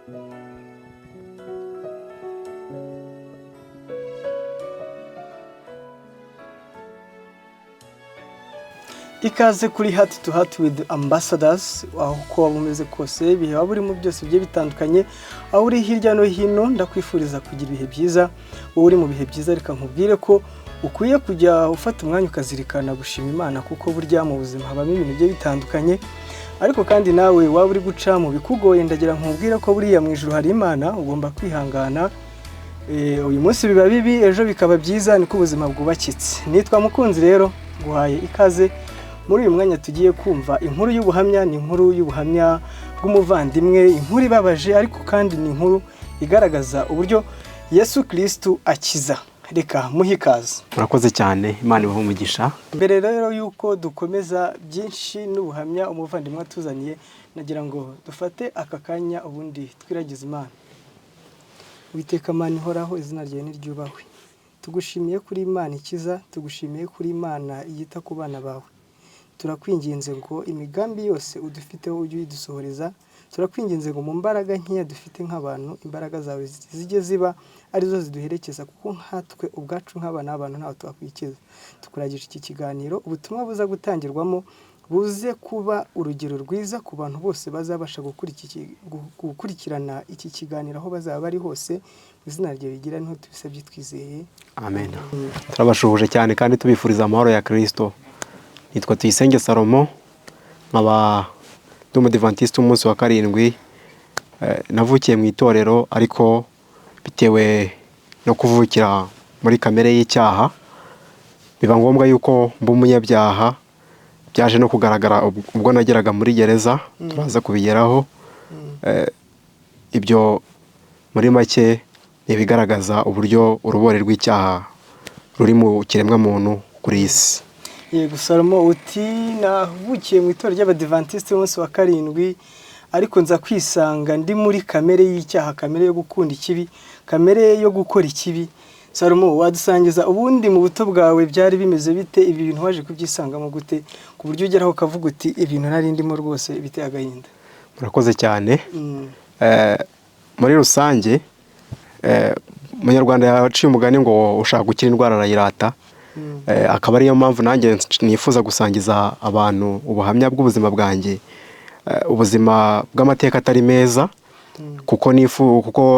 Ikaze kuri Heart to Heart with Ambassadors, aho uko waba umeze kose ibihe waba urimo byose bigiye bitandukanye, aho uri hirya no hino ndakwifuriza kugira ibihe byiza. Wowe uri mu bihe byiza reka nkubwire ko ukwiye kujya ufata umwanya ukazirikana gushima Imana, kuko burya mu buzima habamo ibintu bigiye bitandukanye. Ariko kandi nawe waba uri guca mu bikugoye, ndagira nkubwire ko buriya mu ijuru hari Imana, ugomba kwihangana. Uyu munsi biba bibi, ejo bikaba byiza, niko ubuzima bwubakitse. Nitwa Mukunzi rero, guhaye ikaze muri uyu mwanya tugiye kumva inkuru y'ubuhamya. Ni inkuru y'ubuhamya bw'umuvandimwe, inkuru ibabaje ariko kandi ni inkuru igaragaza uburyo Yesu Kristo akiza. Reka muhe ikaze. Murakoze cyane, Imana ibahe umugisha. Mbere rero yuko dukomeza byinshi n'ubuhamya umuvandimwe atuzaniye, nagira ngo dufate aka kanya ubundi twiragize Imana. Uwiteka Mana ihoraho, izina ryawe niryubahwe. Tugushimiye kuri Imana ikiza, tugushimiye kuri Imana yita ku bana bawe. Turakwinginze ngo imigambi yose udufiteho ujye uyidusohoreza. Turakwinginze ngo mu mbaraga nkeya dufite nk'abantu, imbaraga zawe zijye ziba arizo ziduherekeza, kuko nkatwe ubwacu nk'abana abantu ntawe twakwikiza. Tukuragisha iki kiganiro, ubutumwa buza gutangirwamo buze kuba urugero rwiza ku bantu bose bazabasha gukurikirana iki kiganiro aho bazaba bari hose. Mu izina ryawe rigira niho tubisabye twizeye, amen. Turabashuhuje cyane kandi tubifuriza amahoro ya Kristo. Nitwa Tuyisenge Salomo, nkaba ndi umudivantiste umunsi wa karindwi. Navukiye mu itorero, ariko bitewe no kuvukira muri kamere y'icyaha biba ngombwa yuko mba umunyabyaha. Byaje no kugaragara ubwo nageraga muri gereza, turaza kubigeraho. Ibyo muri make ibigaragaza uburyo urubori rw'icyaha ruri mu kiremwa muntu kuri isi. Yego Salomo, uti navukiye mu itorero ry'abadivantiste umunsi wa karindwi, ariko nza kwisanga ndi muri kamere y'icyaha, kamere yo gukunda ikibi, kamere yo gukora ikibi. Salomo, wadusangiza ubundi mu buto bwawe byari bimeze bite? Ibi bintu waje kubyisangamo gute ku buryo ugeraho ukavuga uti ibintu nari ndimo rwose biteye agahinda? Murakoze cyane. Muri rusange Umunyarwanda yaciye umugani ngo ushaka gukira indwara arayirata. Akaba ariyo mpamvu nanjye nifuza gusangiza abantu ubuhamya bw'ubuzima bwanjye, ubuzima bw'amateka atari meza, kuko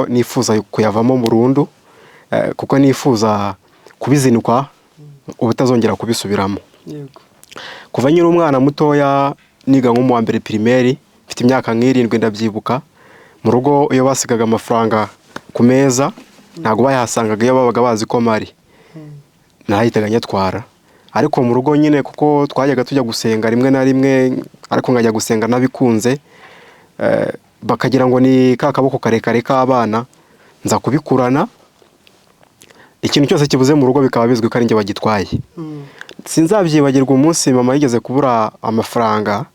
nifuza kuyavamo burundu, kuko nifuza kubizinukwa ubutazongera kubisubiramo. Kuva nyiri umwana mutoya niga nko mu wa mbere primaire, mfite imyaka nk'irindwi ndabyibuka. Mu rugo iyo basigaga amafaranga ku meza ntago bayasangaga, iyo babaga bazi ko mari nahitaga nyatwara. Ariko mu rugo nyine kuko twajyaga tujya gusenga rimwe na rimwe, ariko nkajya gusenga nabikunze, bakagira ngo ni ka kaboko karekare k'abana, nza kubikurana. Ikintu cyose kibuze mu rugo bikaba bizwi ko ari njye bagitwaye. Sinzabyibagirwa umunsi mama yigeze kubura amafaranga,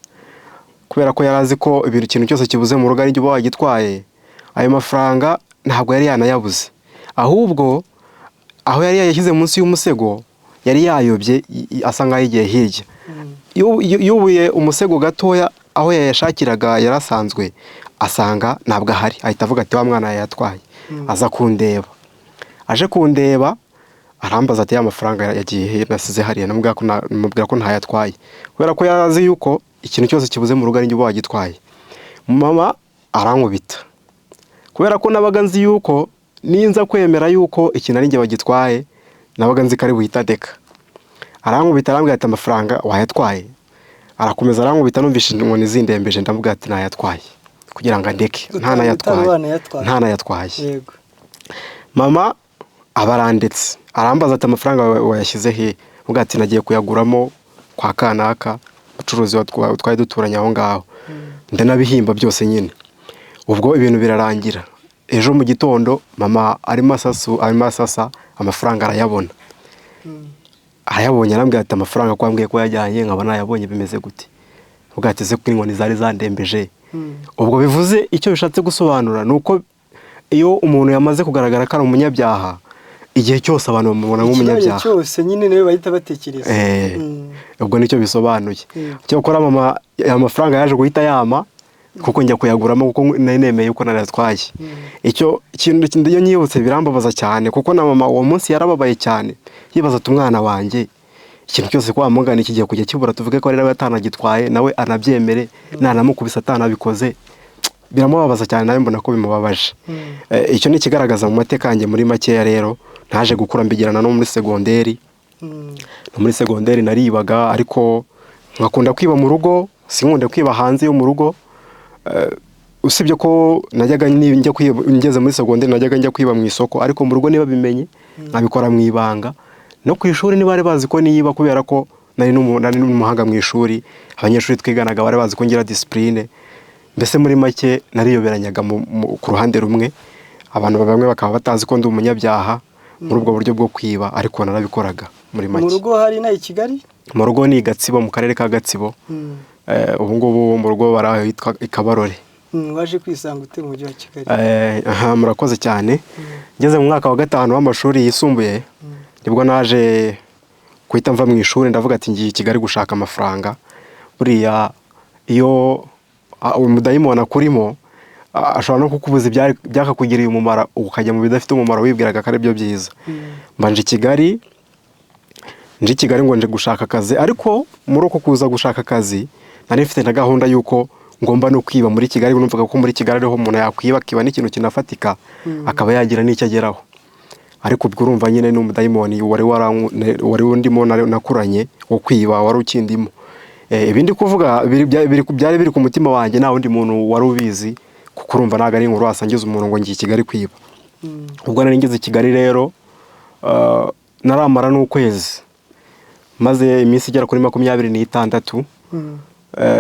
kubera ko yarazi ko ikintu cyose kibuze mu rugo ari njye bagitwaye. Ayo mafaranga ntabwo yari yanayabuze, ahubwo aho yari yashyize munsi y'umusego yari yayobye, asa nkaho igiye hirya. Yubuye umusego gatoya aho yayashakiraga yarasanzwe, asanga ntabwo ahari. Ahita avuga ati wa mwana yayatwaye. Aza kundeba, aje kundeba arambaza ati ya mafaranga yagiye he nasize hariya? Namubwira ko ntayatwaye, kubera ko yarazi yuko ikintu cyose kibuze mu rugo ari njye bagitwaye. Mama arankubita, kubera ko nabaga nzi yuko ninza kwemera yuko ikintu ari njye bagitwaye, nabaga nzi ko ari buhita ndeka. Arankubita, arambwira ati amafaranga wayatwaye. Arakomeza arankubita, numvise inkoni zindembeje, ndamubwira ati nayatwaye, kugira ngo ndeke. Nta nayatwaye. Mama abarandetse, arambaza ati amafaranga wayashyize he? Mubwira ati nagiye kuyaguramo kwa kanaka, ubucuruzi twari duturanye aho ngaho. Ndanabihimba byose nyine. Ubwo ibintu birarangira. Ejo mu gitondo mama arimo asasa amafaranga arayabona. Arayabonye, arambwira ati amafaranga kwambwiye ko yajyanye, nkaba nayabonye, bimeze gute? Mubwira ati se ko inkoni zari zandembeje. Ubwo bivuze icyo bishatse gusobanura nuko iyo umuntu yamaze kugaragara ko ari umunyabyaha, igihe cyose abantu bamubona nk'umunyabyaha. Igihe cyose nyine nawe bahita batekereza. Ubwo nicyo bisobanuye. Cyo gukora mama amafaranga yaje guhita yama, kuko njya kuyaguramo kuko nari nemeye uko narayatwaye. Icyo kintu iyo nyibutse birambabaza cyane kuko na mama uwo munsi yarababaye cyane yibaza ati umwana wanjye ikintu cyose ko wamugana kigiye kujya kibura, tuvuge ko ari nawe atanagitwaye nawe anabyemere, nanamukubisa atanabikoze, biramubabaza cyane, nawe mbona ko bimubabaje. Icyo ni ikigaragaza mu mateka yanjye muri makeya. Rero ntaje gukura mbigirana no muri segonderi. No muri segonderi naribaga, ariko nkakunda kwiba mu rugo, sinkunde kwiba hanze yo mu rugo. Usibye ko najyaga ngeze muri segonderi najyaga njya kwiba mu isoko, ariko mu rugo niba bimenye nkabikora mu ibanga. No ku ishuri niba bari bazi ko niba, kubera ko nari n'umuhanga mu ishuri, abanyeshuri twiganaga bari bazi ko ngira discipline. Mbese muri make nariyoberanyaga ku ruhande rumwe, abantu bamwe bakaba batazi ko ndi umunyabyaha muri ubwo buryo bwo kwiba, ariko narabikoraga muri make. Mu rugo hari na i Kigali? Mu rugo ni Gatsibo, mu karere ka Gatsibo. Ubu ngubu mu rugo barahitwa i Kabarore. Waje kwisanga ute mu mujyi wa Kigali? Murakoze cyane. Ngeze mu mwaka wa 5 w'amashuri yisumbuye, nibwo naje kuhita mva mu ishuri, ndavuga ati ngiye i Kigali gushaka amafaranga. Buriya iyo umudayimoni akurimo ashobora no kukubuza byakakugiriye umumaro, ukajya mu bidafite umumaro wibwiraga ko ari byo byiza. Mbanje i Kigali ngo nje gushaka akazi, ariko muri uko kuza gushaka akazi nari mfite na gahunda y'uko ngomba no kwiba muri Kigali. Numvaga ko muri Kigali ariho umuntu yakwiba, kiba n'ikintu kinafatika akaba yagira n'icyo ageraho. Ariko ubwo urumva nyine n'umudayimoni wari undimo nakuranye wo kwiba wari ukindimo. Ibindi kuvuga byari biri ku mutima wanjye, nta wundi muntu wari ubizi, kuko urumva ntago ari inkuru wasangiza umuntu ngo ngiye i Kigali kwiba. Ubwo nari ngeze i Kigali rero naramara n'ukwezi, maze iminsi igera kuri 26,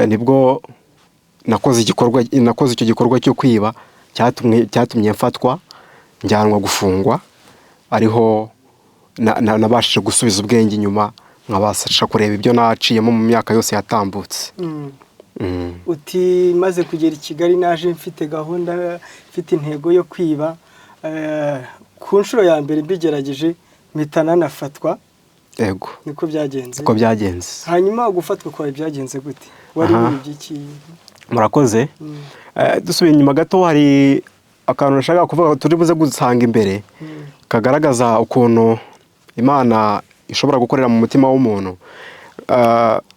nibwo nakoze icyo gikorwa cyo kwiba cyatumye mfatwa, njyanwa gufungwa. Ariho nabashije gusubiza ubwenge inyuma, nkabasha kureba ibyo naciyemo mu myaka yose yatambutse. Uti maze kugera i Kigali naje mfite gahunda, mfite intego yo kwiba. Ku nshuro ya mbere mbigerageje mpita nanafatwa. Yego. Niko byagenze? Niko byagenze. Hanyuma gufatwa kwawe byagenze gute? Wari muri byiki? Murakoze. Dusubiye inyuma gato, hari akantu nashaka kuvuga turi buze gusanga imbere kagaragaza ukuntu Imana ishobora gukorera mu mutima w'umuntu.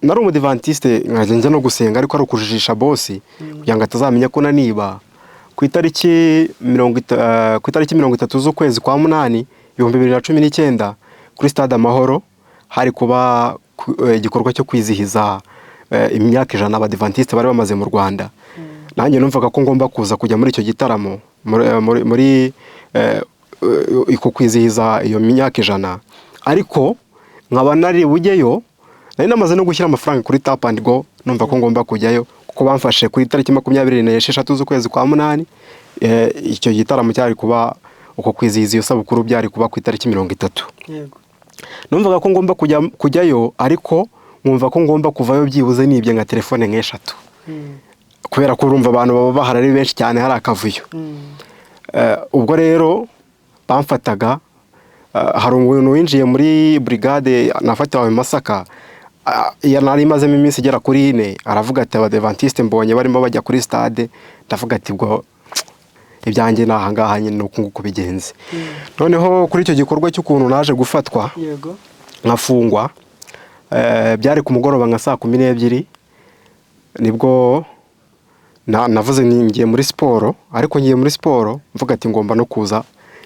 Nari umudivantiste, nkajya no gusenga, ariko ari ukujijisha bosi kugira ngo atazamenya ko naniba. Ku itariki 30 z'ukwezi kwa 8 2019 kuri Stade Amahoro hari kuba igikorwa cyo kwizihiza imyaka 100 abadivantiste bari bamaze mu Rwanda. Nanjye numvaga ko ngomba kuza kujya muri icyo gitaramo, muri iko kwizihiza iyo myaka 100. Ariko nkaba nari bujyeyo, nari namaze no gushyira amafaranga kuri Tap and Go, numva ko ngomba kujyayo kuko bamfashe kuri tariki 26 z'ukwezi kwa 8. Icyo gitaramo cyari kuba uko kwizihiza iyo sabukuru byari kuba ku itariki 30. Yego. Numvaga ko ngomba kujyayo, ariko nkumva ko ngomba kuvayo byibuze nibye nka telefone nk'eshatu. Kubera ko urumva abantu baba baharari benshi cyane, hari akavuyo. Ubwo rero bamfataga, hari umuntu winjiye muri brigade nafatiwe Masaka, nari mazemo iminsi igera kuri 4, aravuga ati abadivantiste mbonye barimo bajya kuri stade. Ndavuga ati bwo ibyanjye nahangaha nyine nuko nguko bigenze. Noneho kuri icyo gikorwa cy'ukuntu naje gufatwa, yego, nkafungwa, byari ku mugoroba nka 12, nibwo navuze ngiye muri siporo, ariko ngiye muri siporo mvuga ati ngomba no kuza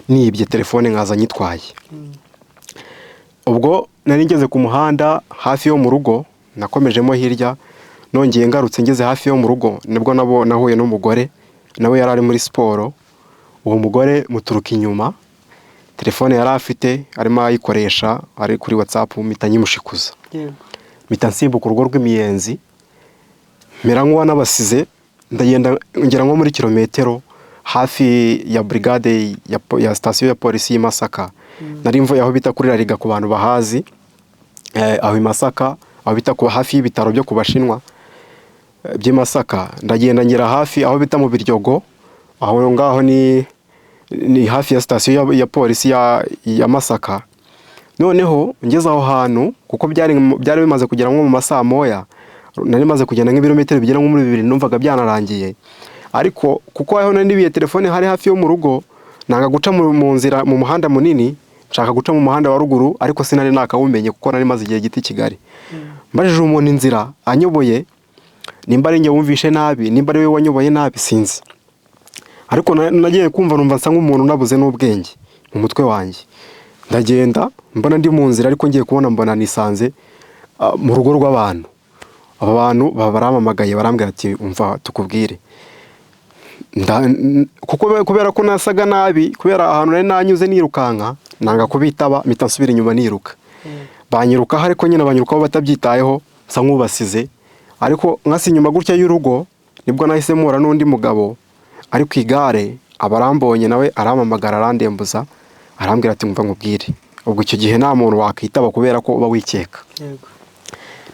nibye telefone nkaza nyitwaye. Ubwo nari ngeze ku muhanda hafi yo mu rugo, nakomejemo hirya, nongeye ngarutse ngeze hafi yo mu rugo, nibwo nahuye n'umugore nawe yari ari muri siporo. Uwo mugore muturuka inyuma, telefone yari afite arimo ayikoresha ari kuri WhatsApp, mpita nyimushikuza. Yego. Mpita nsimbuka urugo rw'imiyenzi, mera nk'uwa nabasize, ndagenda ngera nko muri kilometero hafi ya brigade ya station ya polisi y'Masaka. Nari mvuye aho bita kuri Rariga ku bantu bahazi, aho i Masaka, aho bita ku hafi y'ibitaro byo kubashinwa by'Masaka. Ndagenda ngera hafi aho bita mu Biryogo, aho ngaho ni hafi ya station ya polisi ya Masaka. Noneho ngeze aho hantu, kuko byari bimaze kugera nko mu masaa moya, nari maze kugenda nk'ibirometero bigera nko muri 2 numvaga byanarangiye, ariko kuko aho nanibiye telefone hari hafi yo mu rugo, nanga guca mu nzira mu muhanda munini, nshaka guca mu muhanda wa ruguru, ariko sinari nakawumenye kuko nari maze igihe giti Kigali. Mbajije umuntu inzira anyoboye, nimba ari njye wumvishe nabi, nimba ari we wanyoboye nabi sinzi, ariko nagiye kumva numva nsa nk'umuntu nabuze n'ubwenge mu mutwe wanjye. Ndagenda mbona ndi mu nzira, ariko ngiye kubona mbona nisanze mu rugo rw'abantu. Aba bantu baramamagaye barambwira ati umva tukubwire. Kubera ko nasaga nabi, kubera ahantu nari nanyuze nirukanka, nanga kubitaba mpita nsubira inyuma niruka. Banyirukaho, ariko nyine banyirukaho batabyitayeho, nsa nk'ubasize. Ariko nkasi inyuma gutya y'urugo nibwo nahise mpura n'undi mugabo ari ku igare, abarambonye nawe aramamagara arandembuza, arambwira ati mva nkubwire. Ubwo icyo gihe nta muntu wakitaba kubera ko uba wikeka. Yego.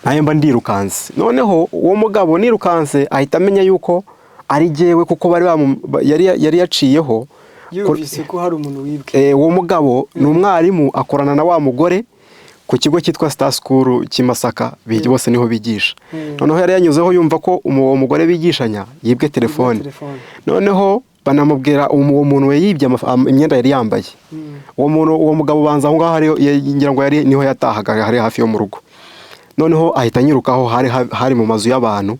Naye mba ndirukanse. Noneho uwo mugabo nirukanse ahita amenya yuko ari jyewe, kuko yari yaciyeho. Yumvise ko hari umuntu wibwe. Uwo mugabo ni umwarimu akorana na wa mugore ku kigo cyitwa Star School cy'Imasaka, bose niho bigisha. Noneho yari yanyuzeho yumva ko uwo mugore bigishanya yibwe telefone. Noneho banamubwira uwo muntu we yibye imyenda yari yambaye. Uwo mugabo banza aho ngaho ngira ngo yari niho yatahaga, hari hafi yo mu rugo. Noneho ahita nyirukaho, hari mu mazu y'abantu,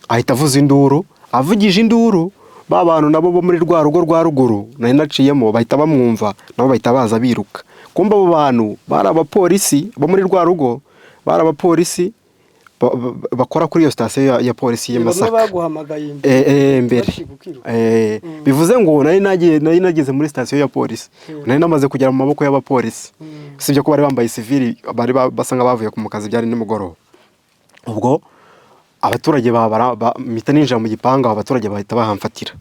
ahita avuza induru, avugije induru. Ba bantu nabo bo muri rwa rugo rwa ruguru nari naciyemo bahita bamwumva, nabo bahita baza biruka. Kumba abo bantu bari abapolisi bo muri rwa rugo, bari abapolisi bakora kuri iyo sitasiyo ya polisi y'Imasaka. Baguhamagaye mbere. Bivuze ngo nari nageze muri sitasiyo ya polisi, nari namaze kugera mu maboko y'abapolisi. Sibyo ko bari bambaye civil, bari basanga bavuye ku kazi, byari nimugoroba. Ubwo abaturage mpita ninjira mu gipangu, abaturage bahita bahamfatira.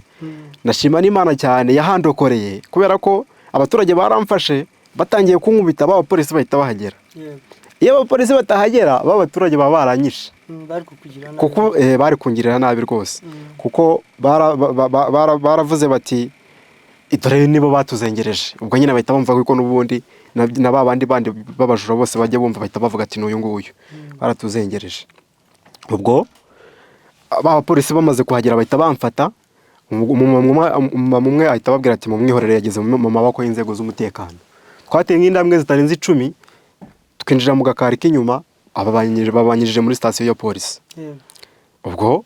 Nashima n'Imana cyane yahandokoreye, kubera ko abaturage baramfashe batangiye kunkubita, abapolisi bahita bahagera. Iyo abapolisi batahagera, abaturage baba baranyishe, kuko bari kungirira nabi rwose, kuko baravuze bati idore nibo batuzengereje. Ubwo nyine bahita bumva ko n'ubundi na babandi bandi babajura bose bajya bumva, bahita bavuga ati n'uyu nguyu baratuzengereje. Ubwo abapolisi bamaze kuhagera bahita bamfata, umwe ahita babwira ati mu mwihorere, yageze mu maboko y'inzego z'umutekano. Twateye nk'indambwe zitarenze 10, twinjira mu gakari k'inyuma, babanyirije muri sitasiyo ya polisi. Ubwo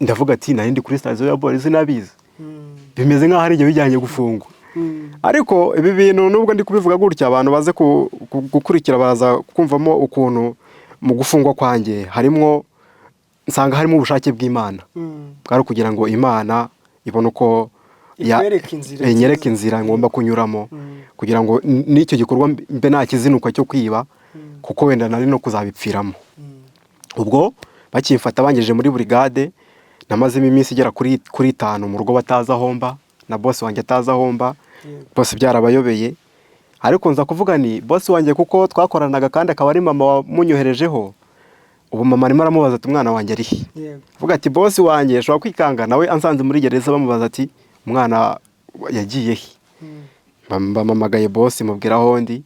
ndavuga ati nari ndi kuri sitasiyo ya polisi nabizi, bimeze nk'aho ari igihe bijyanye gufungwa. Ariko ibi bintu nubwo ndi kubivuga gutya, abantu baze gukurikira baza kumvamo ukuntu mu gufungwa kwanjye nsanga harimo ubushake bw'Imana. Bwari kugira ngo Imana ibone uko nyereka inzira ngomba kunyuramo, kugira ngo n'icyo gikorwa mbe nakizinuka cyo kwiba, kuko wenda nari no kuzabipfiramo. Ubwo bakimfata bangejeje muri brigade, namazemo iminsi igera kuri 5 mu rugo batazahomba, na boss wanjye atazahomba, bose byarabayobeye. Ariko nza kuvuga ni boss wanjye, kuko twakoranaga kandi akaba ari mama wamunyoherejeho. Ubu mama arimo aramubaza ati umwana wanjye ari he? Vuga ati boss wanjye ashobora kwikanga nawe ansanze muri gereza, bamubaza ati umwana yagiye he? Bamamagaye boss mubwira aho ndi,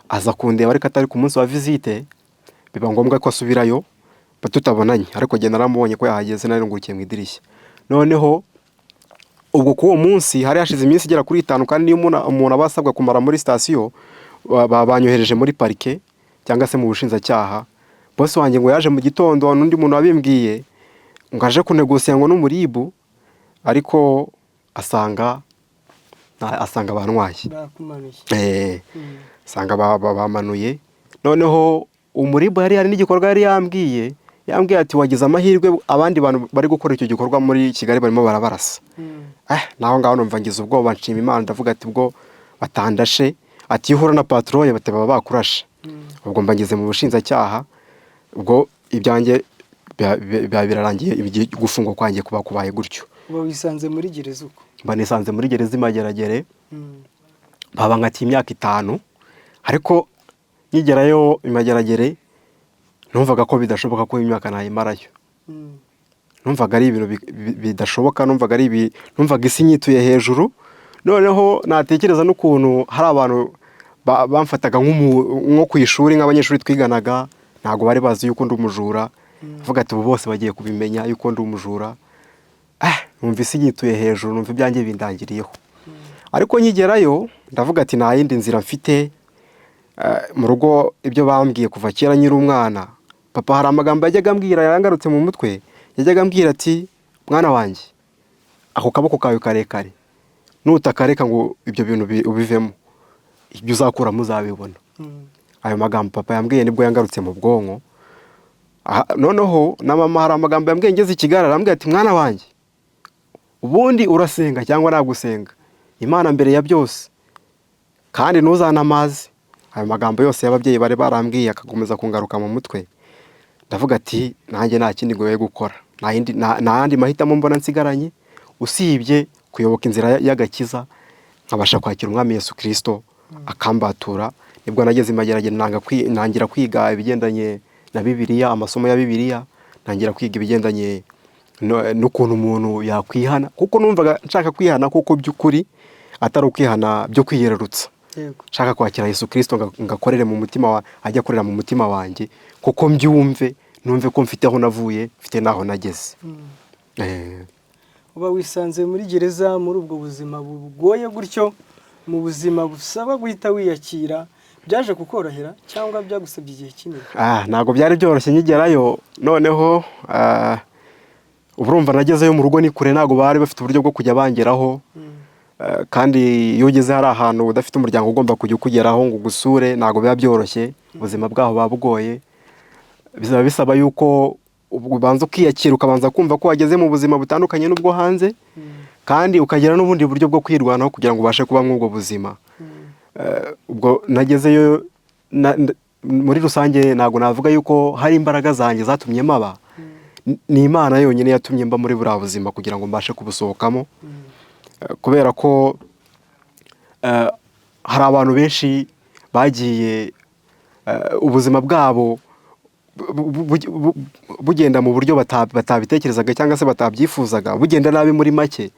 aza kundeba, ariko atari ku munsi wa visite, biba ngombwa ko asubirayo tutabonanye. Ariko genda naramubonye ko yahageze, narungukiye mu idirishya. Noneho ubwo kuwo munsi hari hashize iminsi igera kuri 5, kandi niyo umuntu abasabwa kumara muri sitasiyo, banyohereje muri parike cyangwa se mu bushinjacyaha. Boss wanjye ngo yaje mu gitondo, n'undi muntu wabimbwiye ngo aje kunegosiya ngo n'umuribu, ariko asanga bantwaye. Asanga bamanuye. Noneho umuribu hari n'igikorwa yari yambwiye ati wagize amahirwe, abandi bantu bari gukora icyo gikorwa muri Kigali barimo barabarasa. Naho ngaho numva ngize ubwoba, nshima Imana, ndavuga ati ubwo batandashe, ati ihura na patrouille bataba bakurashe. Ubwo mba ngize mu bushinjacyaha. Ubwo ibyanjye birarangiye, ibigiye gufungwa kwanjye kuba kubaye gutyo. Uba wisanze muri gereza uko? Mba nisanze muri gereza Imageragere, baba nkatiye imyaka 5, ariko nkigerayo Imageragere numvaga ko bidashoboka ko imyaka nayimarayo. Numvaga ari ibintu bidashoboka, numvaga isi nyituye hejuru. Noneho natekereza n'ukuntu hari abantu bamfataga nko ku ishuri, nk'abanyeshuri twiganaga, ntabwo bari bazi yuko ndi umujura. Avuga ati ubu bose bagiye kubimenya yuko ndi umujura. Numva isi yituye hejuru, numva ibyanjye bindangiriyeho. Ariko nkigerayo ndavuga ati nta yindi nzira mfite. Mu rugo ibyo bambwiye kuva kera nyiri umwana, papa hari amagambo yajyaga ambwira yarangarutse mu mutwe. Yajyaga ambwira ati mwana wanjye, ako kaboko kawe karekare nutakareka ngo ibyo bintu ubivemo, ibyo uzakuramo uzabibona. Ayo magambo papa yambwiye nibwo yangarutse mu bwonko. Noneho na mama hari amagambo yambwiye ngeze ikigara, arambwira ati mwana wanjye, ubundi urasenga cyangwa nagusenga, Imana mbere ya byose, kandi ntuzanamaze. Ayo magambo yose y'ababyeyi bari barambwiye akakomeza kungaruka mu mutwe. Ndavuga ati nanjye nta kindi ngoye gukora, nta yandi mahitamo mbona nsigaranye usibye kuyoboka inzira y'agakiza, nkabasha kwakira umwami Yesu Kristo akambatura. Nibwo nageze imageragere nangira kwiga ibigendanye na Bibiliya, amasomo ya Bibiliya, nangira kwiga ibigendanye n'ukuntu umuntu yakwihana, kuko numvaga nshaka kwihana kuko by'ukuri atari ukwihana byo kwiyererutsa. Nshaka kwakira Yesu Kristo ngakorere mu mutima ajya akorera mu mutima wanjye, kuko mbyumve numve ko mfite aho navuye, mfite naho nageze. Uba wisanze muri gereza muri ubwo buzima bugoye gutyo, mu buzima busaba guhita wiyakira, byaje kukorohera cyangwa byagusabye igihe kinini? Ntabwo byari byoroshye nkigerayo. Noneho urumva nagezeyo mu rugo ni kure, ntabwo bari bafite uburyo bwo kujya bangeraho. Kandi iyo ugeze hari ahantu udafite umuryango ugomba kujya ukugeraho ngo ugusure, ntabwo biba byoroshye. Ubuzima bwaho buba bugoye, bizaba bisaba yuko ubanza ukiyakira, ukabanza kumva ko wageze mu buzima butandukanye n'ubwo hanze, kandi ukagira n'ubundi buryo bwo kwirwanaho kugira ngo ubashe kuba mw'ubwo buzima. Ubwo nagezeyo muri rusange ntabwo navuga yuko hari imbaraga zanjye zatumye maba, ni Imana yonyine yatumye mba muri buriya buzima kugira ngo mbashe kubusohokamo. Kubera ko hari abantu benshi bagiye ubuzima bwabo bugenda mu buryo batabitekerezaga cyangwa se batabyifuzaga, bugenda nabi muri make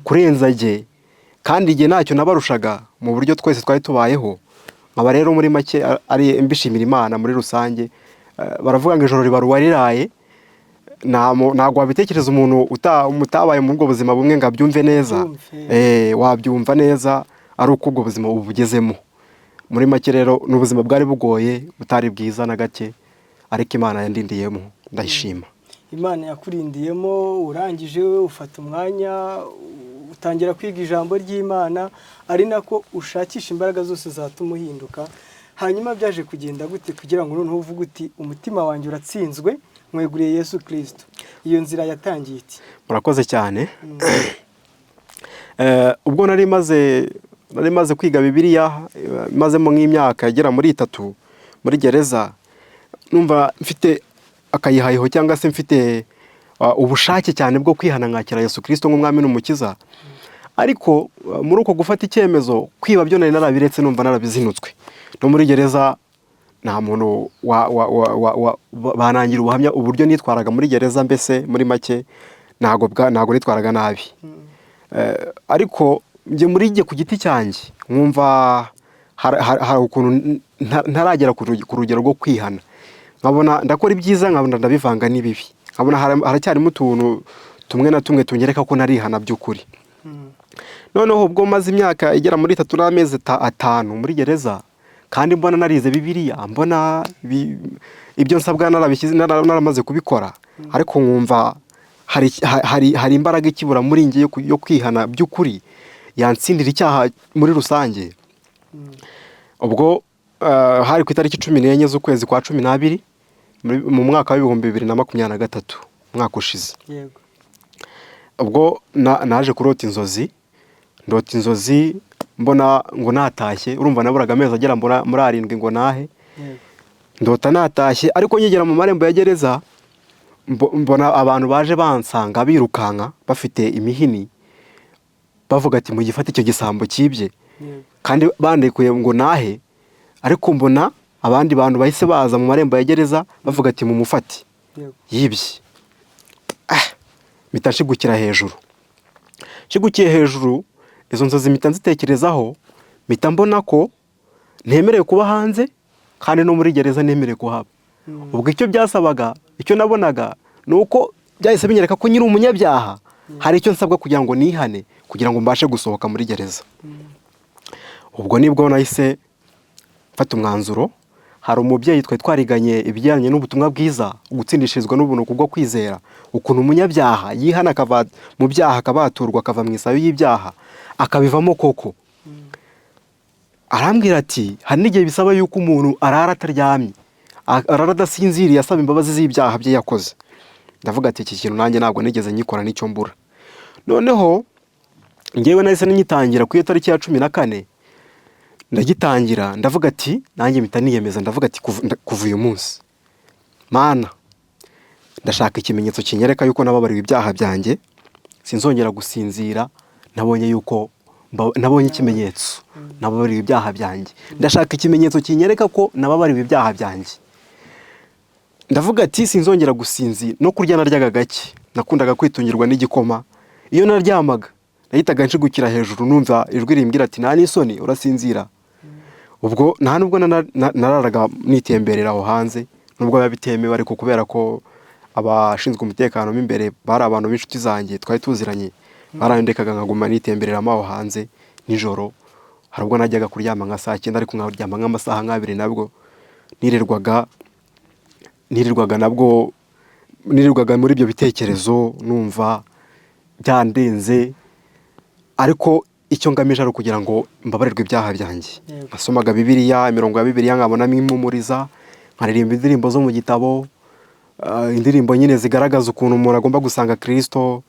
kurenza jye, kandi jye ntacyo nabarushaga mu buryo twese twari tubayeho. Nkaba rero muri make ari mbishimira Imana muri rusange. Baravuga ngo ijoro riba ruwariraye. Ntabwo wabitekereza umuntu utabaye mu bwo buzima bumwe ngo abyumve neza. Wabyumva neza ari uko ubwo buzima ubugezemo. Muri make rero n'ubuzima bwari bugoye, butari bwiza na gake, ariko Imana yandindiyemo, ndayishima. Imana yakurindiyemo, urangije ufata umwanya utangira kwiga ijambo ry'Imana, ari nako ushakisha imbaraga zose zatuma uhinduka. Hanyuma byaje kugenda gute kugira ngo noneho uvuge uti umutima wanjye uratsinzwe, mweguriye Yesu Kristo? Iyo nzira yatangiye iti? Murakoze cyane. Ubwo nari maze kwiga Bibiliya, mazemo nk'imyaka igera muri 3 muri gereza, numva mfite akayihayiho cyangwa se mfite ubushake cyane bwo kwihana nkakira Yesu Kristo nk'umwami n'umukiza. Ariko muri uko gufata icyemezo, kwiba byo nari narabiretse, numva narabizinutswe. No muri gereza nta muntu banangira ubuhamya uburyo nitwaraga muri gereza, mbese muri make ntago nitwaraga nabi. Ariko njye muri jye ku giti cyanjye nkumva hari ukuntu ntaragera ku rugero rwo kwihana. Nkabona ndakora ibyiza, nkabona ndabivanga n'ibibi, nkabona haracyarimo utuntu tumwe na tumwe tunyereka ko narihana by'ukuri. Noneho ubwo maze imyaka igera muri 3 n'amezi 5 muri gereza, kandi mbona narize Bibiliya, mbona ibyo nsabwa naramaze kubikora, ariko nkumva hari imbaraga ikibura muri nge yo kwihana by'ukuri yansindira icyaha muri rusange. Ubwo hari ku itariki 14 z'ukwezi kwa 12 mu mwaka wa 2023, umwaka ushize. Yego. Ubwo naje kurota inzozi, ndota inzozi mbona ngo natashye. Urumva naburaga amezi agera muri 7 ngo nahe. Ndota natashye, ariko nyegera mu marembo ya gereza mbona abantu baje bansanga birukanka bafite imihini, bavuga ati mugifate icyo gisambo kibye, kandi bandekuye ngo nahe. Ariko mbona abandi bantu bahise baza mu marembo ya gereza bavuga ati mumufate yibye. Mitashigukira hejuru, shigukiye hejuru, izo nzozi mpita nzitekerezaho, mpita mbona ko ntemerewe kuba hanze, kandi no muri gereza ntemerewe kuhaba. ubwo icyo byasabaga, icyo nabonaga ni uko byahise binyereka ko nyiri umunyabyaha hari icyo nsabwa kugira ngo nihane, kugira ngo mbashe gusohoka muri gereza. Ubwo nibwo nahise mfata umwanzuro. Hari umubyeyi twari twariganye ibijyanye n'ubutumwa bwiza, gutsindishirizwa n'ubuntu kubwo kwizera, ukuntu umunyabyaha yihana akava mu byaha, akabaturwa, akava mu isayo y'ibyaha, akabivamo koko. Arambwira ati hari n'igihe bisaba yuko umuntu arara ataryamye, arara adasinziriye, asaba imbabazi z'ibyaha bye yakoze. Ndavuga ati iki kintu nanjye ntabwo nigeze nyikora n'icyo mbura. Noneho ngewe nahise ninyitangira ku iyo tariki ya 14 ndagitangira, ndavuga ati nanjye mpita niyemeza, ndavuga ati kuva uyu munsi Mana ndashaka ikimenyetso kinyereka yuko nababariwe ibyaha byanjye, sinzongera gusinzira, nabonye ikimenyetso nababariwe ibyaha byanjye, ndashaka ikimenyetso kinyereka ko nababariwe ibyaha byanjye. Ndavuga ati sinzongera gusinzira. No kurya naryaga gake, nakundaga kwitungirwa n'igikoma. Iyo naryamaga nahitaga nshigukira hejuru, numva ijwi rimbwira ati nta n'isoni urasinzira. Ubwo nta nubwo nararaga nitemberera aho hanze, nubwo biba bitemewe, ariko kubera ko abashinzwe umutekano mo imbere bari abantu b'inshuti zanjye twari tuziranye, barandekaga nkaguma nitembereramo aho hanze nijoro. Hari ubwo najyaga kuryama nka saa 9 ariko nkaryama nk'amasaha 2 nabwo nirirwaga muri ibyo bitekerezo, numva byandenze. Ariko icyo ngamije ari kugira ngo mbabarirwe ibyaha byanjye. Nasomaga Bibiliya, imirongo ya Bibiliya nkabona impumuriza, nkaririmba indirimbo zo mu gitabo, indirimbo nyine zigaragaza ukuntu umuntu agomba gusanga Kristo,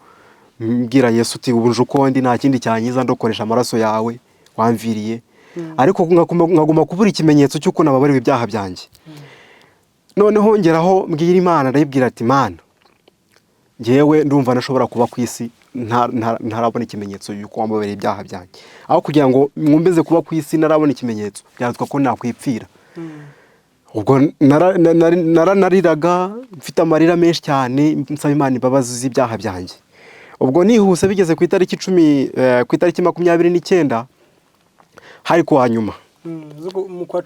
mbwira Yesu uti ubunje uko ndi nta kindi cyanyiza, ndokoresha amaraso yawe wamviriye. Ariko nkaguma kubura ikimenyetso cy'uko nababariwe ibyaha byanjye. Noneho ngeraho mbwira Imana, ndayibwira ati Mana ngewe ndumva nashobora kuba ku isi ntarabona ikimenyetso yuko wambabarira ibyaha byanjye, aho kugira ngo mwumbeze kuba ku isi narabona ikimenyetso, byatwa ko nakwipfira. Ubwo narariraga mfite amarira menshi cyane, nsaba Imana imbabazi z'ibyaha byanjye. Ubwo nihuse bigeze ku itariki 29 hari kuwa nyuma mu kwa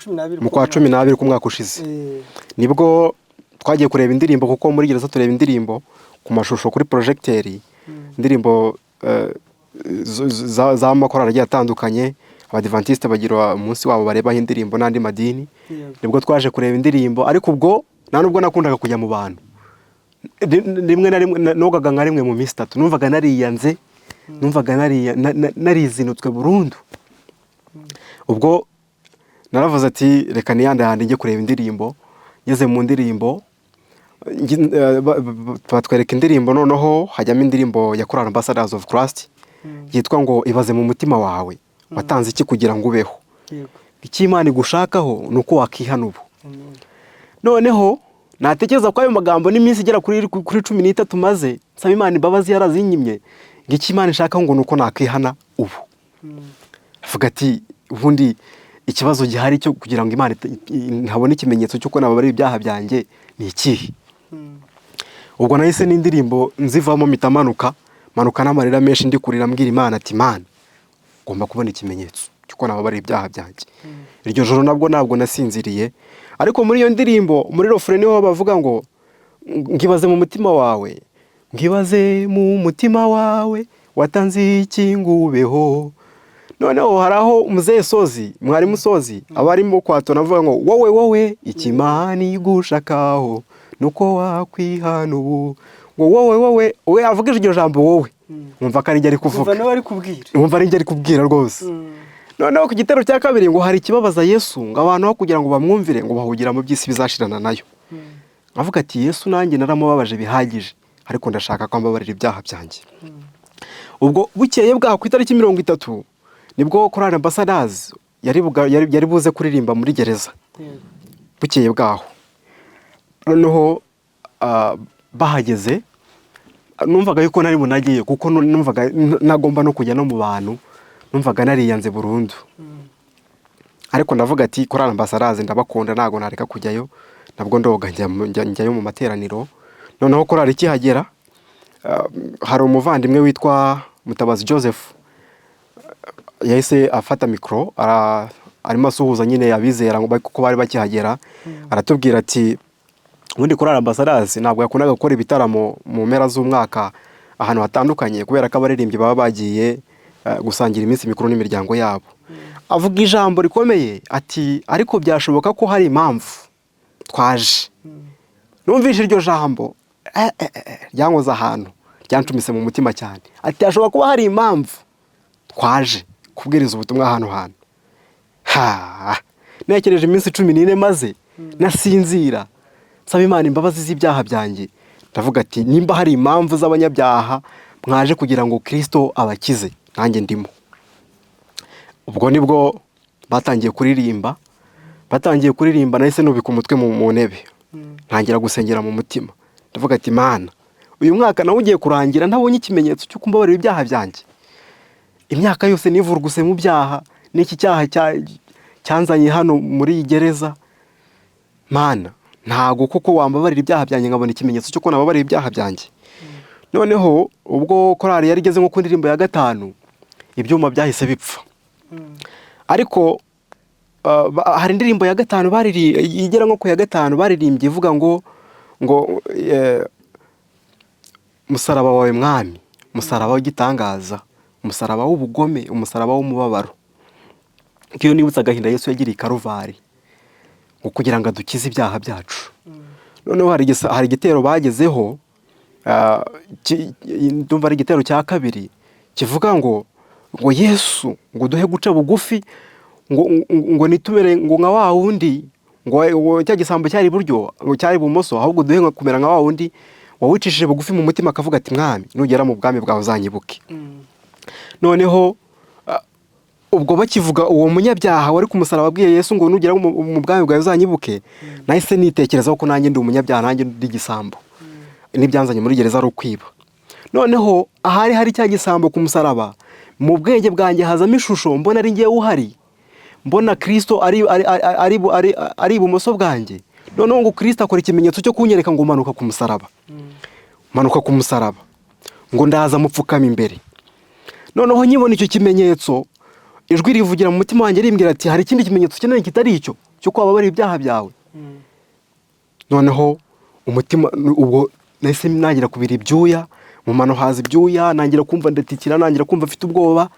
12 ku mwaka ushize, nibwo twagiye kureba indirimbo, kuko muri gereza tureba indirimbo ku mashusho kuri projecteri, indirimbo z'amakorali agiye atandukanye. Abadivantiste bagira umunsi wabo barebaho indirimbo n'andi madini. Nibwo twaje kureba indirimbo, ariko ubwo nta nubwo nakundaga kujya mu bantu. Rimwe na rimwe nogaga nka rimwe mu minsi 3, numvaga nariyanze, numvaga narizinutswe burundu. Ubwo naravuze ati reka niyandahande njye kureba indirimbo. Ngeze mu ndirimbo batwereka indirimbo, noneho hajyamo indirimbo ya Choral Ambassadors of Christ yitwa ngo ibaze mu mutima wawe watanze iki kugira ngo ubeho, iki Imana igushakaho nuko wakihana ubu. Noneho natekereza ko ayo magambo n'iminsi igera kuri 13 maze nsaba Imana imbabazi yarazinyimye, ngiki Imana ishakaho ngo nuko nakihana ubu. Avuga ati ubundi ikibazo gihari cyo kugira ngo Imana ntabone ikimenyetso cy'uko nababariwe ibyaha byanjye ni ikihe? Ubwo nahise n'indirimbo nzivamo mitamanuka n'amarira menshi ndi kurira mbwira Imana ati Imana ngomba kubona ikimenyetso cy'uko nababariwe ibyaha byanjye. Iryo joro ntabwo nasinziriye, ariko muri iyo ndirimbo muri refrain niho bavuga ngo ngibaze mu mutima wawe, ngibaze mu mutima wawe watanze iki ngubeho. Noneho haraho Muzehe Sozi, Mwarimu Sozi abarimo kwatona avuga ngo wowe ikimana igushakaho nuko wakwihana ubu. Ngo wowe avuga iryo jambo wowe, umva ko ari ari kuvuga, umva ari kubwira rwose. Noneho ku gitero cya kabiri ngo hari ikibabaza Yesu, ngo abantu aho kugira ngo bamwumvire ngo bahugira mu by'isi bizashirana nayo. Avuga ati Yesu nanjye naramubabaje bihagije, ariko ndashaka ko ambabarira ibyaha byanjye. Ubwo bukeye bwa ku itariki 30 nibwo Choral Ambassadors yari buze kuririmba muri gereza. Bukeye bwaho noneho bahageze, numvaga yuko nari munagiye, kuko numvaga nagomba no kujya no mu bantu, numvaga nariyanze burundu. Ariko ndavuga ati Choral Ambassadors ndabakunda, ntago nareka kujyayo, nabwo ndoga njyayo mu materaniro. Noneho korali ikihagera, hari umuvandimwe witwa Mutabazi Joseph yahise afata mikro, arimo asuhuza nyine abizera ngo kuko bari bakihagera. Aratubwira ati ubundi korali Ambassadors ntabwo yakundaga gukora ibitaramo mu mpera z'umwaka ahantu hatandukanye kubera ko abaririmbyi baba bagiye gusangira iminsi mikuru n'imiryango yabo. Avuga ijambo rikomeye ati ariko byashoboka ko hari impamvu twaje. Numvise iryo jambo ryankoze ahantu ryancumise mu mutima cyane. Ati hashobora kuba hari impamvu twaje kubwiriza ubutumwa ahantu hantu. Nekereje iminsi 14 maze nasinzira nsaba Imana imbabazi z'ibyaha byanjye. Ndavuga ati nimba hari impamvu z'abanyabyaha mwaje kugira ngo Kristo abakize nanjye ndimo. Ubwo nibwo batangiye kuririmba nahise nubika umutwe mu ntebe. Ntangira gusengera mu mutima. Ndavuga ati Mana uyu mwaka nawe ugiye kurangira ntabonye ikimenyetso cyo kumbabarira ibyaha byanjye. Imyaka yose nivuruguse mu byaha n'iki cyaha cyanzanye hano muri gereza. Mana ntago kuko wambabarira ibyaha byanjye nkabona ikimenyetso cyo ko nababarira ibyaha byanjye. Noneho ubwo korali yari igeze nko ku ndirimbo ya 5 ibyuma byahise bipfa. Ariko hari indirimbo ya 5 igera nko ku ya 5 baririmbye ivuga ngo musaraba wawe mwami, musaraba w'igitangaza, umusaraba w'ubugome, umusaraba w'umubabaro. Kiyo nibutsa agahinda Yesu yagiriye Karuvari ngo kugira ngo adukize ibyaha byacu. Noneho hari igitero bagezeho ndumva ari igitero cya 2 kivuga ngo Yesu ngo duhe guca bugufi ngo nitumere ngo nka wa wundi ngo cya gisambo cyari buryo ngo cyari bumoso ahubwo duhe nka kumera nka wa wundi wawicishije bugufi mu mutima akavuga ati mwami nugera mu bwami bwawe uzanyibuke. Noneho ubwo bakivuga uwo munyabyaha wari ku musaraba wabwiye Yesu ngo nugera mu bwami bwawe uzanyibuke, nahise nitekerezaho ko nanjye ndi umunyabyaha, nanjye ndi gisambo n'ibyanzanye muri gereza ari ukwiba. Noneho ahari hari cya gisambo ku musaraba mu bwenge bwanjye hazamo ishusho mbona ari ngiye uhari, mbona Kristo ari ibumoso bwanjye. Noneho ngo Kristo akora ikimenyetso cyo kunyereka ngo manuka ku musaraba, manuka ku musaraba, ngo ndaza mupfukama imbere. Noneho nyibona icyo kimenyetso ijwi rivugira mu mutima wanjye rimbwira ati hari ikindi kimenyetso kinini kitari icyo cyo kwababarira ibyaha byawe. Noneho umutima ubwo nahise nangira kubira ibyuya, mu mano haza ibyuya, nangira kumva ndatikira, nangira kumva afite ubwoba.